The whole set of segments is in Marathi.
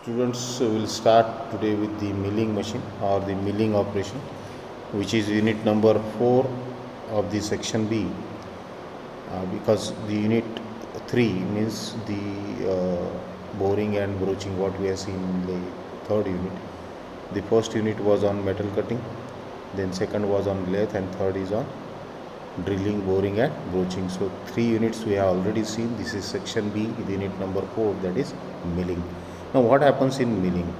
Students will start today with the milling machine or the milling operation, which is unit number 4 of the section B, because the unit 3 means the boring and broaching, what we have seen in the third unit. The first unit was on metal cutting, then second was on lathe, and third is on drilling, boring and broaching. So 3 units we have already seen. This is section B, the unit number 4, that is milling. Now what happens in milling?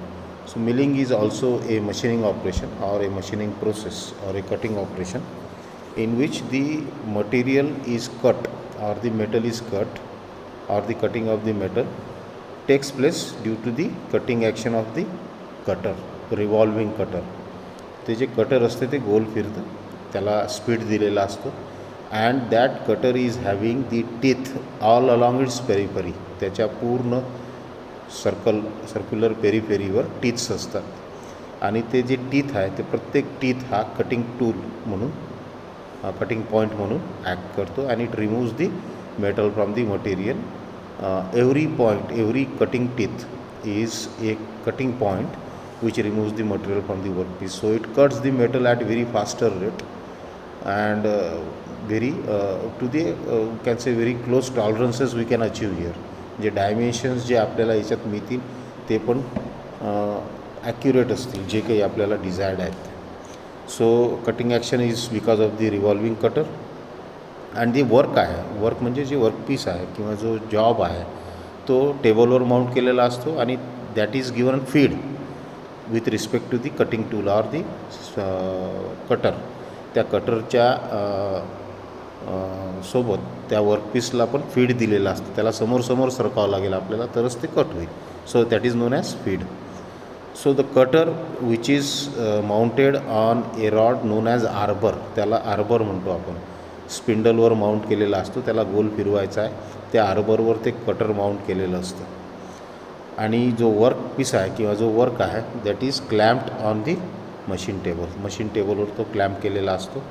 So milling is also a machining operation or a machining process or a cutting operation in which the material is cut or the metal is cut or the cutting of the metal takes place due to the cutting action of the cutter, revolving cutter. ते जे कटर असते ते गोल फिरतं, त्याला स्पीड दिलेला असतो, and that cutter is having the teeth all along its periphery. त्याच्या पूर्ण सर्क्युलर पेरिफेरीवर टीथ्स असतात आणि ते जे टीथ आहे ते प्रत्येक टीथ हा कटिंग टूल म्हणून कटिंग पॉईंट म्हणून ॲक्ट करतो आणि it removes the metal from the material. Every point, every cutting teeth is a cutting point which removes the material from the workpiece. So it cuts the metal at very faster rate and very to the can say very close tolerances we can achieve here. जे डायमेन्शन्स जे आपल्याला याच्यात मिळतील ते पण ॲक्युरेट असतील, जे काही आपल्याला डिझायर्ड आहेत. So cutting action is because of the revolving cutter and the work आहे. वर्क म्हणजे जे वर्कपीस आहे किंवा जो जॉब आहे तो टेबलवर माउंट केलेला असतो आणि that is given feed with respect to the cutting tool or the cutter. त्या कटरच्या सोबत त्या वर्कपीसला पण फीड दिलेला असतो, त्याला समोर सरकावं लागेल आपल्याला तरच ते कट होईल. So that is known as feed. So the cutter which is mounted on A rod non as arbor, त्याला आर्बर म्हणतो आपण. स्पिंडलवर माउंट केलेला असतो, त्याला गोल फिरवायचा आहे, त्या आर्बरवर ते कटर माउंट केलेलं असतं आणि जो वर्क पीस आहे किंवा जो वर्क आहे that is clamped on the machine table. Machine टेबलवर तो क्लॅम्प केलेला असतो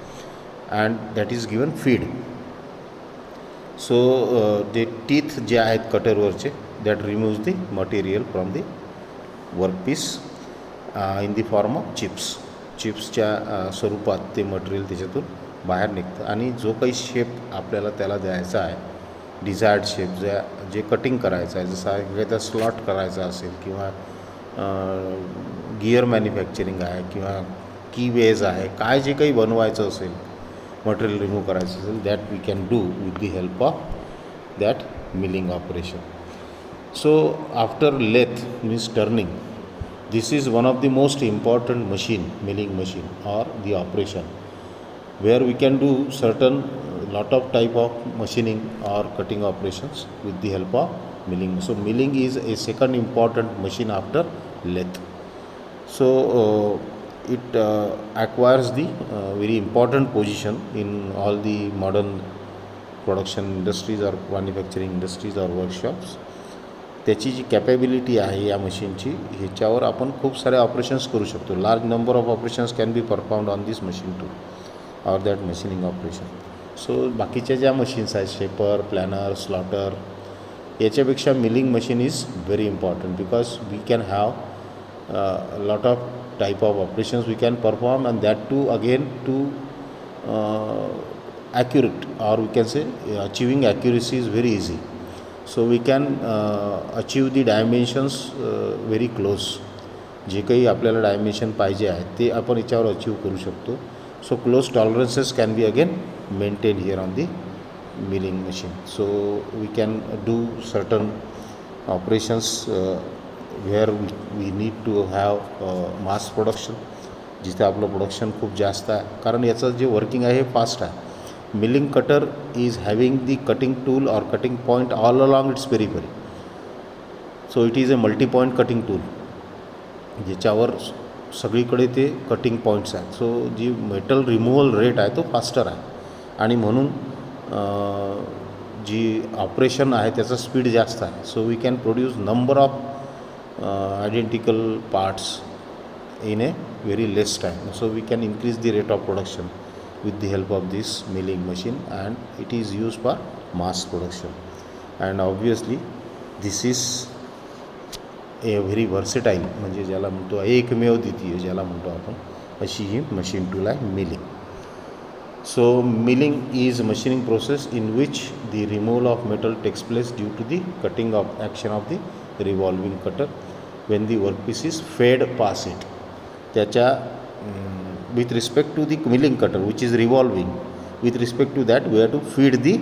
and that is given feed. So जे टीथ जे आहेत कटरवरचे that removes the material from the workpiece in the form of chips. चिप्सच्या स्वरूपात ते मटेरियल त्याच्यातून बाहेर निघतं आणि जो काही शेप आपल्याला त्याला द्यायचा आहे, डिझायर्ड शेप जे कटिंग करायचं आहे, जसं एखादा स्लॉट करायचा असेल किंवा गिअर मॅन्युफॅक्चरिंग आहे किंवा कीवेज आहे, काय जे काही बनवायचं असेल, मटेरियल रिमूव्ह करायचं असेल, that we can do with the help of that milling operation. So after lathe means turning, this is one of the most important machine, milling machine or the operation, where we can do certain lot of type of machining or cutting operations with the help of milling. So milling is a second important machine after lathe. So it acquires the very important position in all the modern production industries or manufacturing industries or workshops. त्याची जी कॅपॅबिलिटी आहे या मशीनची, ह्याच्यावर आपण खूप सारे ऑपरेशन्स करू शकतो. Large number of operations can be performed on this machine to or that machining operation. So बाकीच्या ज्या मशीन्स आहेत, शेपर, प्लॅनर, स्लॉटर, याच्यापेक्षा milling machine is very important because we can have lot of type of operations we can perform and that too again to accurate or we can say achieving accuracy is very easy. So we can achieve the dimensions very close. जे काही आपल्याला डायमेन्शन पाहिजे आहे ते आपण याच्यावर अचीव करू शकतो. So close tolerances can be again maintain here on the milling machine. So we can do certain operations where we need to have mass production, जिथे आपलं प्रोडक्शन खूप जास्त आहे, कारण याचं जे वर्किंग आहे हे फास्ट आहे. Milling cutter is having the cutting tool or cutting point all along its periphery. So it is a multi-point cutting tool, ज्याच्यावर सगळीकडे ते कटिंग पॉईंट्स आहेत. सो जी मेटल रिमूव्हल रेट आहे तो फास्टर आहे आणि म्हणून जी ऑपरेशन आहे त्याचा स्पीड जास्त आहे. So we can produce number of identical parts in a very less time. So we can increase the rate of production with the help of this milling machine, and it is used for mass production. And obviously this is very versatile, म्हणजे ज्याला म्हणतो एकमेव द्वितीय ज्याला म्हणतो आपण, अशी ही मशीन टूल आहे milling. So milling is machining process in which the removal of metal takes place due to the cutting of action of the revolving cutter when the workpiece is fed past it. त्याच्या with respect to the milling cutter which is revolving, with respect to that we have to feed the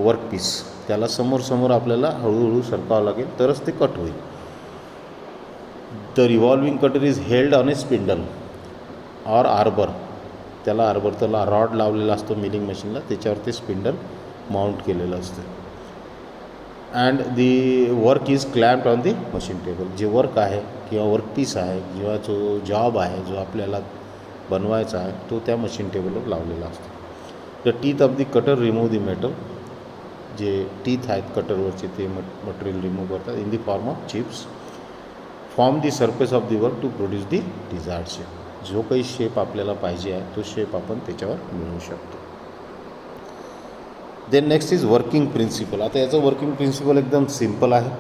workpiece. त्याला समोर आपल्याला हळूहळू सरकावं लागेल तरच ते कट होईल. The revolving cutter is held on a spindle or arbor. त्याला arbor, त्याला रॉड लावलेला असतो मिलिंग मशीनला, त्याच्यावर ते स्पिंडल माउंट केलेलं असतं. And the work is clamped on the machine table. जे वर्क आहे किंवा वर्कपीस आहे किंवा जो जॉब आहे जो आपल्याला बनवायचा आहे तो त्या मशीन टेबलवर लावलेला असतो. The teeth of the cutter remove the metal. जे टीथ आहेत कटरवरचे ते मटेरियल रिमूव्ह करतात in the form of chips. Form the surface of the work to produce the desired shape. जो काही शेप आपल्याला पाहिजे आहे तो शेप आपण त्याच्यावर मिळवू शकतो. Then next is working principle. आता याचं वर्किंग प्रिन्सिपल एकदम सिम्पल आहे.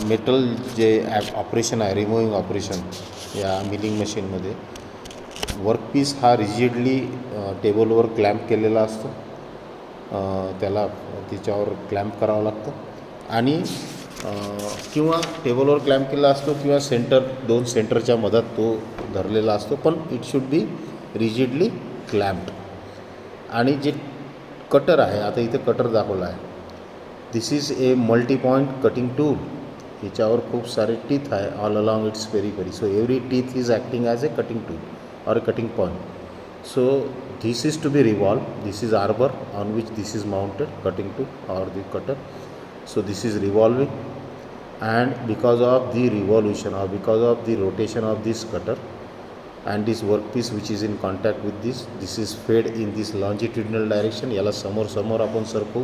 मेटल जे ऑपरेशन आहे रिमूव्हिंग ऑपरेशन या मिलिंग मशीनमध्ये, वर्कपीस हा रिजिडली टेबलवर क्लॅम्प केलेला असतो. त्याला त्याच्यावर क्लॅम्प करावं लागतं आणि किंवा टेबलवर क्लॅम्प केला असतो किंवा दोन सेंटरच्या मधात तो धरलेला असतो, पण it should be rigidly clamped. आणि जे कटर आहे, आता इथे कटर दाखवला आहे, this is a multi point cutting tool. याच्यावर खूप सारे टीथ आहे all along its periphery. So every teeth is acting as a cutting tool or a cutting point. So this is to be revolved. This is arbor on which this is mounted, cutting tool or the cutter. So this is revolving, and because of the revolution or because of the rotation of this cutter and this workpiece which is in contact with this is fed in this longitudinal direction. याला समोर आपण सरकवू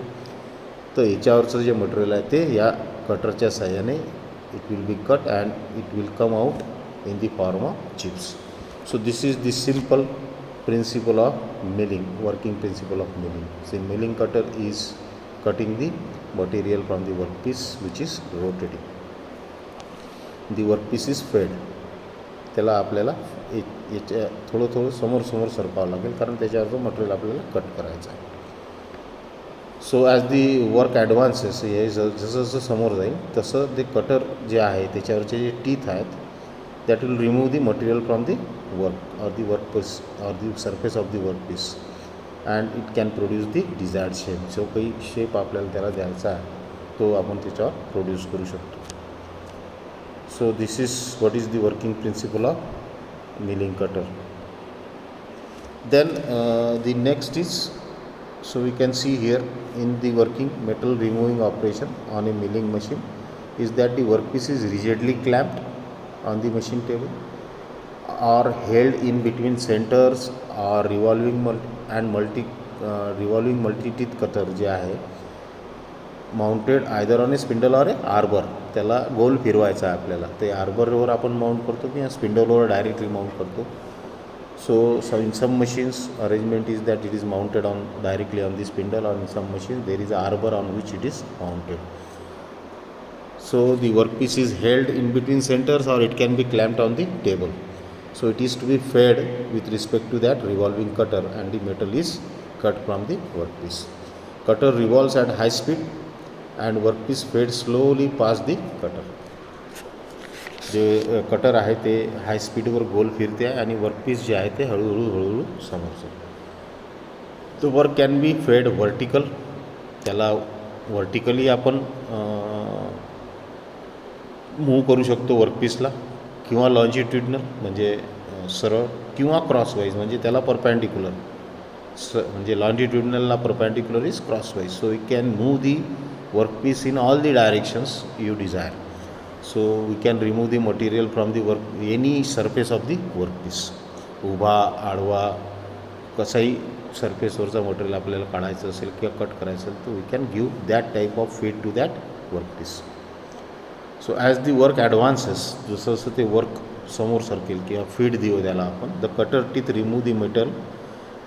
तर याच्यावरचं जे मटेरियल आहे ते या कटरच्या साहाय्याने it will be cut and it will come out in the form of chips. So this is the simple principle of milling, working principle of milling. See, milling cutter is cutting the material from the workpiece which is rotating. The workpiece is fed. त्याला आपल्याला याच्या थोडं समोर सरकावं लागेल कारण त्याच्यावरचं मटेरियल आपल्याला कट करायचं आहे. So as the work advances, हे जसं समोर जाईल तसं ते कटर जे आहे त्याच्यावरचे जे टीथ आहेत that will remove the material from the work or the workpiece or the surface of the workpiece and it can produce the desired shape. जो काही शेप आपल्याला त्याला द्यायचा आहे तो आपण त्याच्यावर प्रोड्यूस करू शकतो. So this is what is the working principle of milling cutter. Then the next is, so we can see here in the working metal removing operation on a milling machine is that the workpiece is rigidly clamped on the machine table or held in between centers or revolving multi-teeth cutter जे आहे mounted either on A spindle or A arbor. त्याला गोल फिरवायचा आहे आपल्याला, ते आर्बरवर आपण माउंट करतो किंवा स्पिंडलवर डायरेक्टली माउंट करतो. So in some machines arrangement is that it is mounted on directly on the spindle, or in some machines there is an arbor on which it is mounted. So the workpiece is held in between centers or it can be clamped on the table. So it is to be fed with respect to that revolving cutter and the metal is cut from the workpiece. Cutter revolves at high speed and workpiece fed slowly past the cutter. जे कटर आहे ते हाय स्पीडवर गोल फिरते आहे आणि वर्कपीस जे आहे ते हळूहळू समोर. तो work can be fed vertical. त्याला व्हर्टिकली आपण मूव्ह करू शकतो वर्कपीसला, किंवा लॉन्जिट्युडनल म्हणजे सरळ, किंवा क्रॉसवाईज म्हणजे त्याला परपॅन्डिक्युलर. म्हणजे लॉन्जिट्युडनलला perpendicular is crosswise. So we can move the workpiece in all the directions you desire. So we can remove the material from the any surface of the workpiece. उभा आडवा कसाही सरफेसवरचा मटेरियल आपल्याला काढायचं असेल किंवा कट करायचं असेल तर we can give that type of feed to that workpiece. So as the work advances, जसं जसं ते वर्क समोर सरकेल किंवा फीड देऊ त्याला आपण, the cutter teeth remove the metal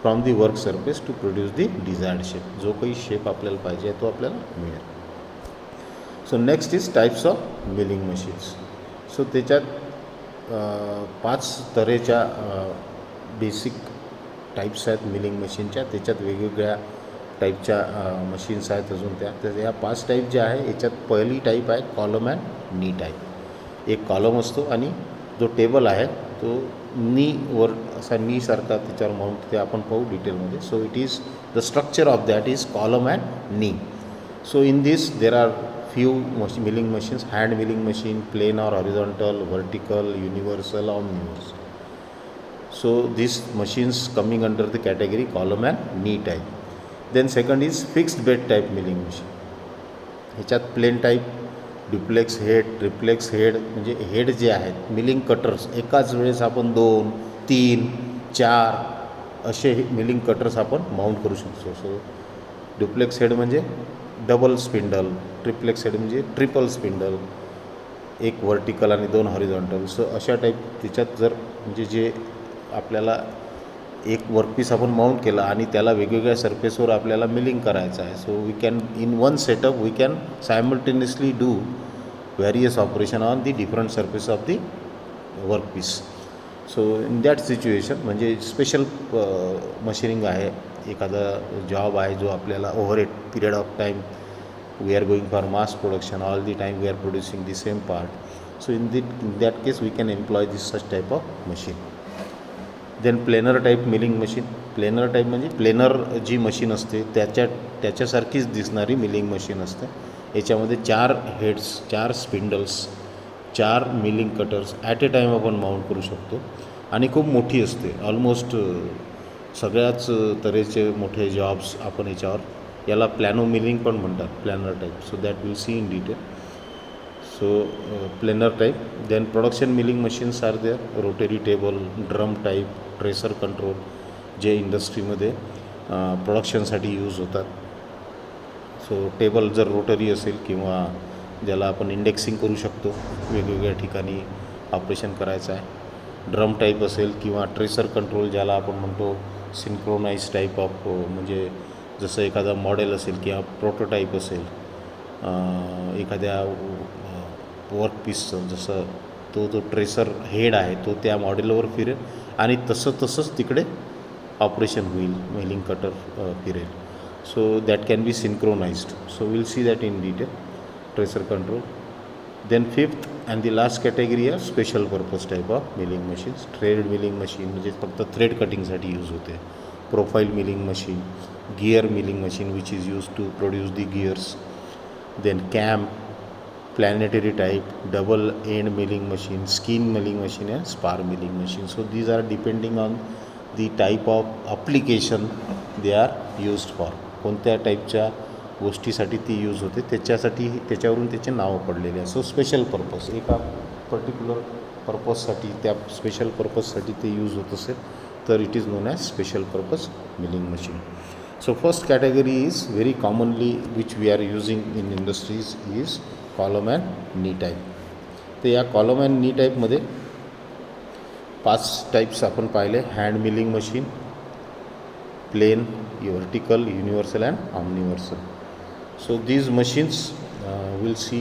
from the work surface to produce the desired shape. जो काही शेप आपल्याला पाहिजे तो आपल्याला मिळेल. So next is types of milling machines. So त्याच्यात 5 तऱ्हेच्या बेसिक टाईप्स आहेत मिलिंग मशीनच्या. त्याच्यात वेगवेगळ्या टाईपच्या मशीन्स आहेत अजून त्या. तर या 5 टाईप ज्या आहे याच्यात पहिली टाईप आहे कॉलम अँड नी टाईप. एक कॉलम असतो आणि जो टेबल आहे तो नीवर असा नीसारखा त्याच्यावर माउंट, ते आपण पाहू डिटेलमध्ये. So it is the structure of that is column and knee. So in this there are few milling machines: hand milling machine, plain or horizontal, vertical, universal, omniversal. So these machines coming under the category column and knee type. Then second is fixed bed type milling machine. ह्याच्यात plane type, duplex head, triplex head, म्हणजे हेड जे आहेत मिलिंग कटर्स एकाच वेळेस आपण 2, 3, 4 असे मिलिंग कटर्स आपण माउंट करू शकतो. सो ड्युप्लेक्स हेड म्हणजे डबल स्पिंडल, ट्रिप्लेक्स हेड म्हणजे ट्रिपल स्पिंडल, एक व्हर्टिकल आणि 2 हॉरिझॉन्टल. सो अशा टाईप त्याच्यात जर म्हणजे जे आपल्याला एक वर्कपीस आपण माउंट केला आणि त्याला वेगवेगळ्या सरफेसवर आपल्याला मिलिंग करायचं आहे. So we can in one setup we can simultaneously do various operation on the different surface of the workpiece. So in that situation म्हणजे स्पेशल मशिनिंग आहे. एखादा जॉब आहे जो आपल्याला over a period of time we are going for mass production, all the time we are producing the same part. So in that case we can employ this such type of machine. Then planar type milling machine. Planar type म्हणजे प्लेनर जी मशीन असते त्याच्यासारखीच दिसणारी मिलिंग मशीन असते. याच्यामध्ये 4 heads, 4 spindles, 4 milling cutters at a time आपण माउंट करू शकतो आणि खूप मोठी असते. ऑलमोस्ट सगळ्याच तऱ्हेचे मोठे जॉब्स आपण याच्यावर, याला प्लॅनो मिलिंग पण म्हणतात, planer type. So that will see in detail. So planer type. Then production milling machines are there. Rotary table, drum type, tracer control, जे इंडस्ट्रीमध्ये प्रोडक्शनसाठी यूज होतात. सो टेबल जर रोटरी असेल किंवा ज्याला आपण इंडेक्सिंग करू शकतो, वेगवेगळ्या ठिकाणी ऑपरेशन करायचं आहे. ड्रम टाईप असेल किंवा ट्रेसर कंट्रोल ज्याला आपण म्हणतो, सिंक्रोनाइज टाईप ऑफ, म्हणजे जसं एखादा मॉडेल असेल किंवा प्रोटोटाईप असेल एखाद्या वर्कपीसचं, जसं तो ट्रेसर हेड आहे तो त्या मॉडेलवर फिरेल आणि तसंच तिकडे ऑपरेशन होईल, मिलिंग कटर फिरेल. So that can be synchronised. So will see that in detail. Tracer control. Then fifth and the last category आहे special purpose type of milling machines. Thread milling machine म्हणजे फक्त थ्रेड कटिंगसाठी यूज होते. Profile milling machine, gear milling machine which is use to produce the gears. Then camp, planetary type, double end milling machine, skin milling machine and spar milling machine. So these are depending on the type of application they are used for. कोणत्या टाईपच्या गोष्टीसाठी ती यूज होते त्याच्यावरून त्याचे नावं पडलेले आहे. सो स्पेशल पर्पज, एका पर्टिक्युलर पर्पजसाठी, त्या स्पेशल पर्पजसाठी ते यूज होत असेल तर it is known as special purpose milling machine. So first category is very commonly which we are using in industries is column and knee type. तर या कॉलम अँड नी टाईपमध्ये 5 टाईप्स आपण पाहिले. Hand milling machine, plain, vertical, universal and omniversal. So these machines will see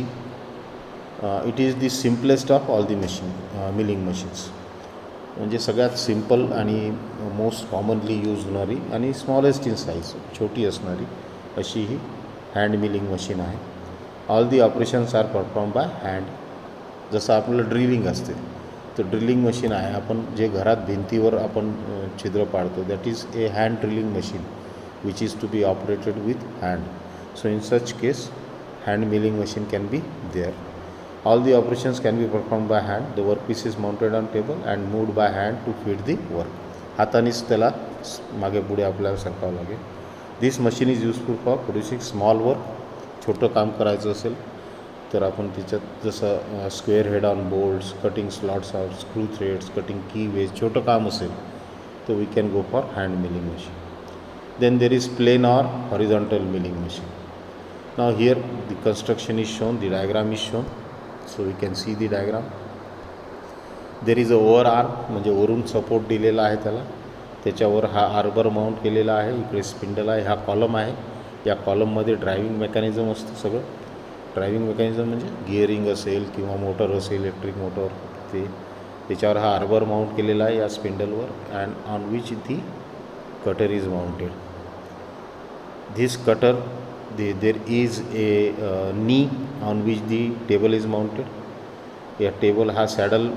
it is the simplest of all the machine milling machines. म्हणजे सगळ्यात सिम्पल आणि मोस्ट कॉमनली यूज होणारी आणि स्मॉलेस्ट इन साईज, छोटी असणारी अशी ही हँड मिलिंग मशीन आहे. All the operations are perform by hand. जसं आपलं ड्रिलिंग असते तर ड्रिलिंग मशीन आहे. आपण जे घरात भिंतीवर आपण छिद्र पाडतो that is a hand drilling machine which is to be operated with hand. So in such case hand milling machine can be there. All the operations can be performed by hand. The workpiece is mounted on table and moved by hand to feed the work. हातानेच त्याला मागे पुढे आपल्याला सरकावं लागेल. This machine is useful for producing small work. छोटं काम करायचं असेल तर आपण त्याच्यात जसं square head on bolts, cutting slots or screw threads, cutting keyways, छोटं काम असेल तर we can go for hand milling machine. Then there is plain or horizontal milling machine. Now here the construction is shown, the diagram is shown. So we can see the diagram. There is a overarm, म्हणजे वरून सपोर्ट दिलेला आहे त्याला, त्याच्यावर हा आर्बर माउंट केलेला आहे. इकडे स्पिंडल आहे, हा कॉलम आहे. या कॉलममध्ये ड्रायव्हिंग मेकॅनिझम असतं सगळं. ड्रायव्हिंग मेकॅनिझम म्हणजे गिअरिंग असेल किंवा मोटर असेल, इलेक्ट्रिक मोटर, त्याच्यावर हा आर्बर माउंट केलेला आहे या स्पिंडलवर, and on which the cutter is mounted. This cutter there is a knee on which the table is mounted. या टेबल हा सॅडल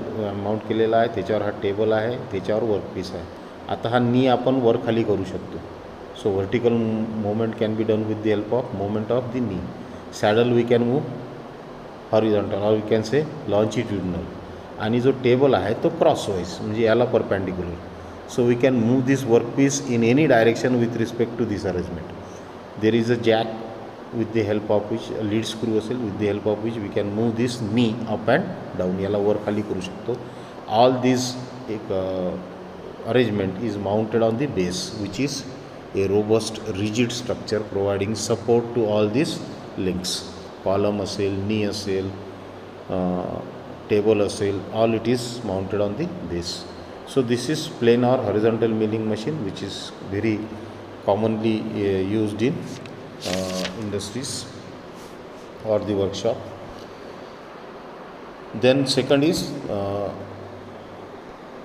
माउंट केलेला आहे, त्याच्यावर हा टेबल आहे, त्याच्यावर वर्कपीस आहे. आता हा नी आपण वर खाली करू शकतो. So vertical moment can be done with the help of moment of the knee. Saddle we can move horizontal or we can say longitudinal. आणि जो टेबल आहे तो क्रॉसवाईज म्हणजे याला perpendicular. So we can move this workpiece in any direction with respect to this arrangement. There is a jack with the help of which lead screw असेल, with the help of which we can move this knee up and down. याला वर खाली करू शकतो. ऑल दिस एक arrangement is mounted on the base which is a robust rigid structure providing support to all this links. Column असेल, नी असेल, टेबल असेल, all it is mounted on the base. So this is plain or horizontal milling machine which is very commonly used in industries or the workshop. Then second is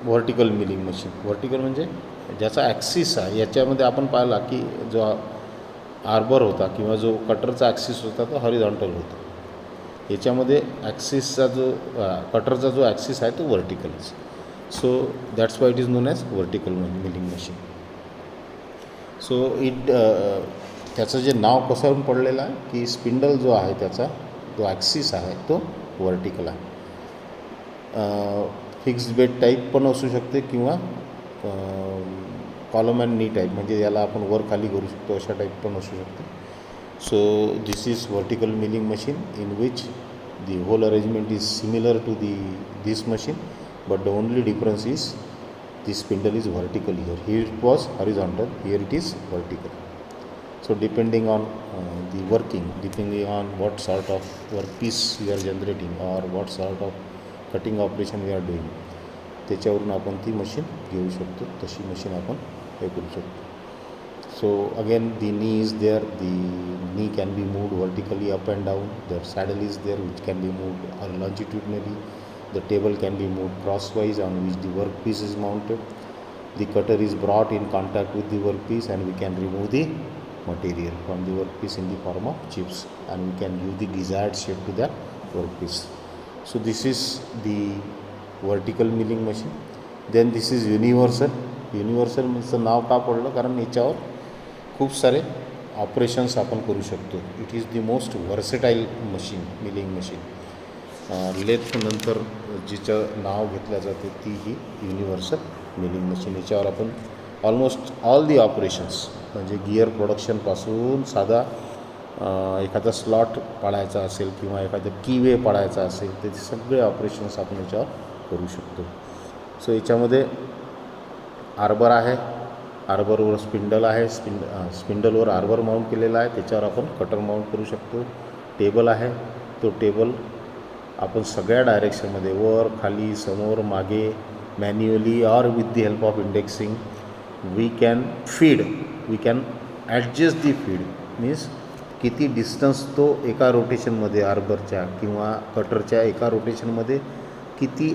vertical milling machine. Vertical म्हणजे ज्याचा ॲक्सिस आहे, याच्यामध्ये आपण पाहिला की जो आर्बर होता किंवा जो कटरचा ॲक्सिस होता तो हॉरिझॉन्टल होता. याच्यामध्ये ॲक्सिसचा जो कटरचा जो ॲक्सिस आहे तो व्हर्टिकल आहे. So that's why it is known as vertical milling machine. So त्याचं जे नाव कसं पडलेलं आहे की स्पिंडल जो आहे त्याचा जो ॲक्सिस आहे तो व्हर्टिकल आहे. फिक्स्ड बेड टाईप पण असू शकते किंवा कॉलम अँड नी टाईप म्हणजे याला आपण वर खाली करू शकतो अशा टाईप पण असू शकते. So this is vertical milling machine in which the whole arrangement is similar to this machine, but the only difference is this spindle is vertical here. Here it was horizontal, here it is vertical. So depending on the working, depending on what sort of workpiece we are generating or what sort of cutting operation we are doing, त्याच्यावरून आपण ती मशीन घेऊ शकतो, तशी मशीन आपण हे करू शकतो. So again the knee is there, the knee can be moved vertically up and down, the saddle is there which can be moved longitudinally. The table can be moved crosswise on which the workpiece is mounted. The cutter is brought in contact with the workpiece and we can remove the material from the workpiece in the form of chips, and we can give the desired shape to that workpiece. So this is the vertical milling machine. Then this is universal. Universal चं नाव का पडलं कारण याच्यावर खूप सारे ऑपरेशन्स आपण करू शकतो. It is the most versatile machine, milling machine. Lathe नंतर जिचं नाव घेतलं जाते ती ही युनिव्हर्सल मिलिंग मशीन. याच्यावर आपण ऑलमोस्ट ऑल दी ऑपरेशन्स म्हणजे गिअर प्रोडक्शनपासून साधा एखादा स्लॉट पाडायचा असेल किंवा एखादं कीवे पाडायचा असेल ते सगळे ऑपरेशन्स आपण याच्यावर करू शकतो. सो याच्यामध्ये आर्बर आहे, आर्बरवर स्पिंडल आहे, स्पिंडलवर आर्बर माउंट केलेला आहे, त्याच्यावर आपण कटर माउंट करू शकतो. टेबल आहे, तो टेबल आपण सगळ्या डायरेक्शनमध्ये वर खाली समोर मागे manually or with the help of indexing we can feed, we can adjust the feed. Means किती डिस्टन्स तो एका रोटेशनमध्ये आर्बरच्या किंवा कटरच्या एका रोटेशनमध्ये किती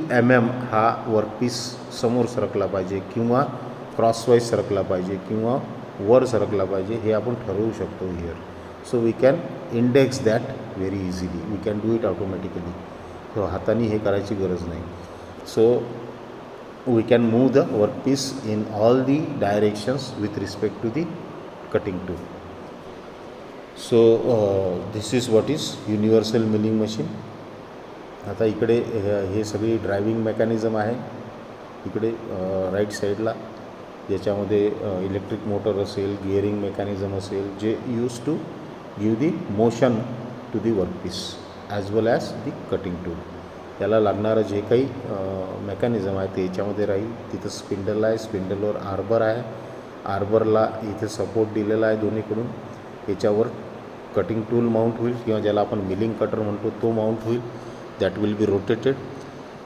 हा वर्कपीस समोर सरकला पाहिजे किंवा क्रॉसवाईज सरकला पाहिजे किंवा वर सरकला पाहिजे हे आपण ठरवू शकतो here. So we can index that very easily, we can do it automatically. So हाताने हे करायची गरज नाही. So we can move the workpiece in all the directions with respect to the cutting tool. So this is what is universal milling machine. आता इकडे हे सगळी ड्रायव्हिंग मेकॅनिझम आहे. इकडे राईट साईडला ज्याच्यामध्ये इलेक्ट्रिक मोटर असेल, गिअरिंग मेकॅनिझम असेल जे use to give the motion to the workpiece as well as the cutting tool. त्याला लागणारं जे काही मेकॅनिझम आहे ते याच्यामध्ये राहील. तिथं स्पिंडल आहे, स्पिंडलवर आर्बर आहे, आर्बरला इथे सपोर्ट दिलेला आहे दोन्हीकडून. याच्यावर कटिंग टूल माउंट होईल किंवा ज्याला आपण मिलिंग कटर म्हणतो तो माउंट होईल. That will be rotated.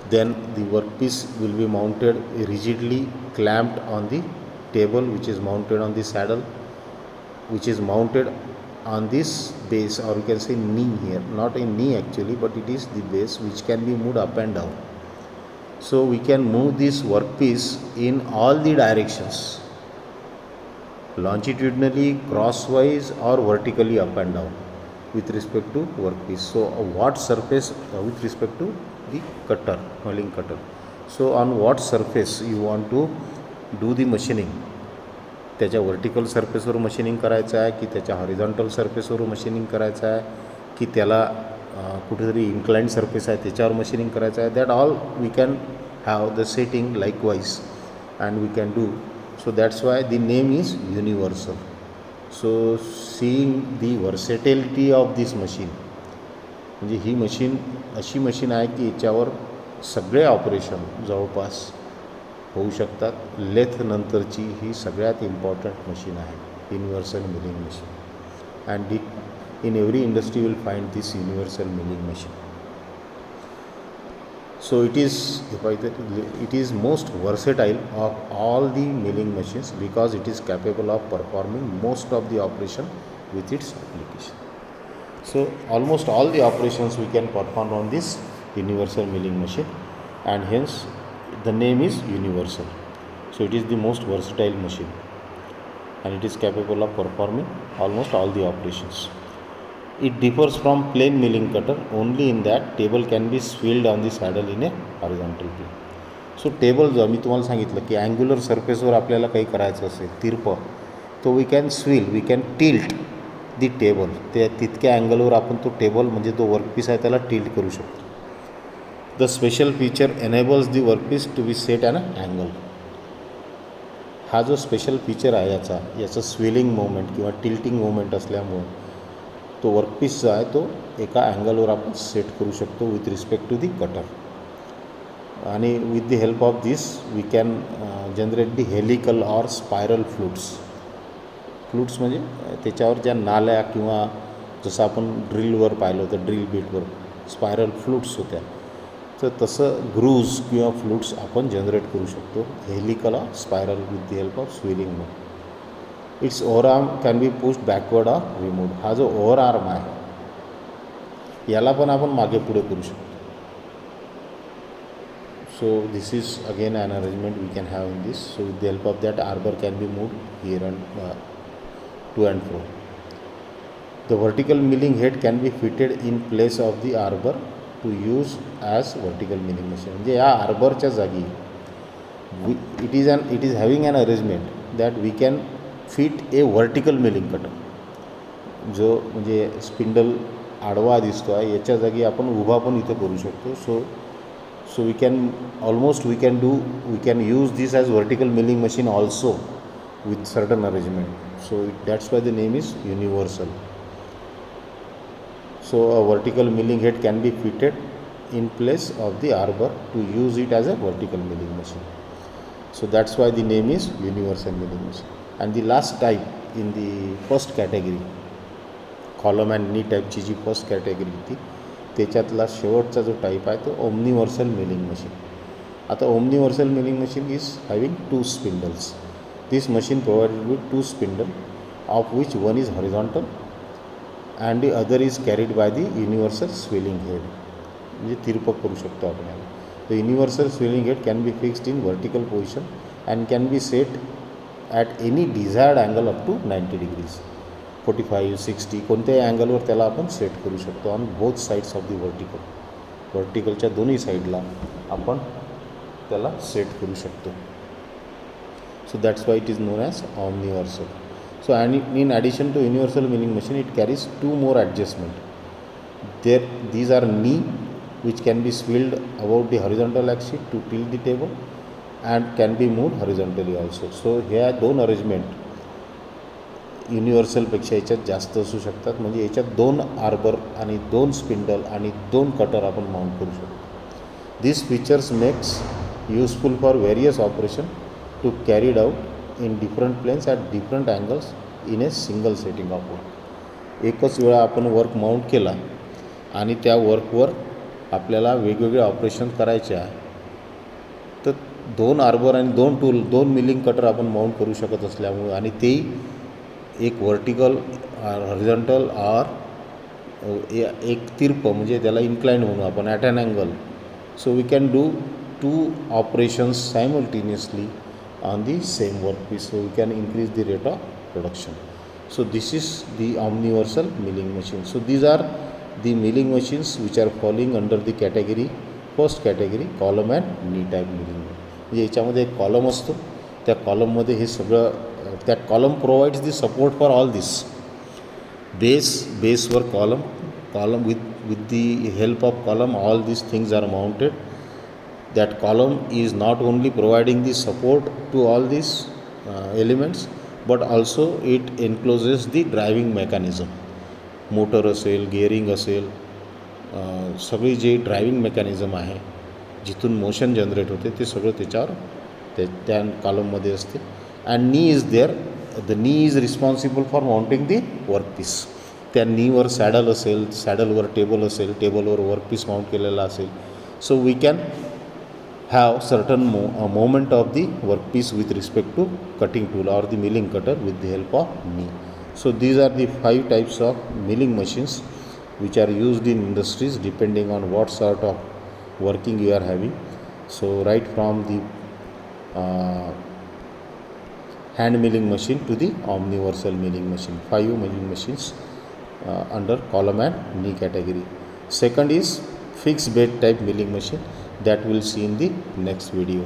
Then the workpiece will be mounted rigidly clamped on the table which is mounted on the saddle, which is mounted on this base, or you can say knee here, not a knee actually, but it is the base which can be moved up and down. So we can move this workpiece in all the directions, longitudinally, crosswise, or vertically up and down with respect to workpiece. So what surface with respect to the cutter, milling cutter. So on what surface you want to do the machining, त्याच्या वर्टिकल सरफेसवर मशीनिंग करायचं आहे की त्याच्या हॉरिझॉन्टल सरफेसवर मशीनिंग करायचं आहे की त्याला कुठेतरी इन्क्लाइंड सरफेस आहे त्याच्यावर मशीनिंग करायचं आहे. That all we can have the setting likewise and we can do. So that's why the name is universal. So seeing the versatility of this machine, म्हणजे ही मशीन अशी मशीन आहे की याच्यावर सगळे ऑपरेशन जवळपास होऊ शकतात. लेथ नंतरची ही सगळ्यात इम्पॉर्टंट मशीन आहे, universal milling machine. And in every industry you will find this universal milling machine. So it is most versatile of all the milling machines because it is capable of performing most of the operation with its application. So almost all the operations we can perform on this universal milling machine, and hence the name is universal. So it is the most versatile machine and it is capable of performing almost all the operations. It differs from plain milling cutter only in that table can be swilled on the saddle in a horizontal plane. So table जो मी तुम्हाला सांगितलं की अँग्युलर सरफेसवर आपल्याला काही करायचं असेल तिरपं, तो we can swivel, we can tilt the table. ते तितक्या अँगलवर आपण तो टेबल म्हणजे तो वर्कपीस आहे त्याला टिल्ट करू शकतो. The special feature enables the workpiece to be set an angle. हा जो स्पेशल फीचर आहे याचा स्विलिंग मोमेंट किंवा टिल्टिंग मोमेंट असल्यामुळे तो वर्कपीस जो आहे तो एका अँगलवर आपण सेट करू शकतो with respect to the cutter. आणि with the help of this we can generate the helical or spiral flutes. Flutes म्हणजे त्याच्यावर ज्या नाल्या किंवा जसं आपण ड्रिलवर पाहिलं होतं, ड्रिल बीटवर स्पायरल फ्लूट्स होत्या, तर तसं ग्रूव्ज किंवा फ्लूट्स आपण जनरेट करू शकतो helical or spiral with the help of swivelling mode. Its overarm can be pushed backward or removed. हा जो ओव्हरआर्म आहे याला पण आपण मागे पुढे करू शकतो. So this is again an arrangement we can have in this. So with the help of that arbor can be moved here and to and fro. The vertical milling head can be fitted in place of the arbor to use as vertical milling machine. म्हणजे या आर्बरच्या जागी it is having an arrangement that we can fit a vertical milling cutter. जो म्हणजे स्पिंडल आडवा दिसतो आहे याच्या जागी आपण उभा पण इथं करू शकतो. So we can use this as vertical milling machine also with certain arrangement. So that's why the name is universal. So a vertical milling head can be fitted in place of the arbor to use it as a vertical milling machine. So that's why the name is universal milling machine. And the last type in the first category, column and knee type ची जी फर्स्ट कॅटेगरी होती त्याच्यातला शेवटचा जो टाईप आहे तो ओमनिव्हर्सल मिलिंग मशीन. आता omniversal milling machine is having 2 spindles. This machine provided with 2 spindle of which one is horizontal and the other is carried by the universal swivelling head. म्हणजे तिरपं करू शकतो आपण याला. The universal swivelling head can be fixed in vertical position and can be set at any desired angle up to 90 degrees, 45, 60 कोणत्याही अँगलवर त्याला आपण सेट करू शकतो on both sides of the vertical. व्हर्टिकलच्या दोन्ही साईडला आपण त्याला सेट करू शकतो. So that's why it is known as omniversal. So and in addition to universal milling machine it carries 2 more adjustment. These are knee which can be swilled about the horizontal axis to tilt the table and can be moved horizontally also. So ह्या 2 अरेंजमेंट युनिव्हर्सलपेक्षा याच्यात जास्त असू शकतात. म्हणजे याच्यात 2 आर्बर आणि 2 स्पिंडल आणि 2 कटर आपण माउंट करू शकतो. This features makes useful for various operation to carried out in different planes at different angles in a single setting of work. एकच वेळा आपण वर्क माउंट केला आणि त्या वर्कवर आपल्याला वेगवेगळे ऑपरेशन करायचे आहे तर 2 आर्बर आणि 2 टूल 2 मिलिंग कटर आपण माउंट करू शकत असल्यामुळे आणि तेही एक वर्टिकल हॉरिझॉन्टल और एक तिरप म्हणजे त्याला इन्क्लाइंड म्हणू आपण at an angle. So we can do 2 operations simultaneously on the same workpiece, so we can increase the rate of production. So this is the omniversal milling machine. So these are the milling machines which are falling under the category, first category, column and knee type milling. म्हणजे याच्यामध्ये एक कॉलम असतो, त्या कॉलममध्ये हे सगळं, that column provides the support for all this. Base वर column with the help of column all these things are mounted. That column is not only providing the support to all these elements, but also it encloses the driving mechanism. Motor असेल, गिअरिंग असेल, सगळी जे ड्रायव्हिंग मेकॅनिझम आहे जिथून मोशन जनरेट होते ते सगळं त्याच्यावर त्या कॉलममध्ये असते. And knee is there. The knee is responsible for mounting the workpiece. त्या नीवर सॅडल असेल, सॅडलवर टेबल असेल, टेबलवर वर्कपीस माउंट केलेला असेल. So we can have certain movement of the workpiece with respect to cutting tool or the milling cutter with the help of knee. So these are the 5 types of milling machines which are used in industries depending on what sort of working you are having. So right from the hand milling machine to the omniversal milling machine, 5 milling machines under column and knee category. Second is fixed bed type milling machine, that we'll see in the next video.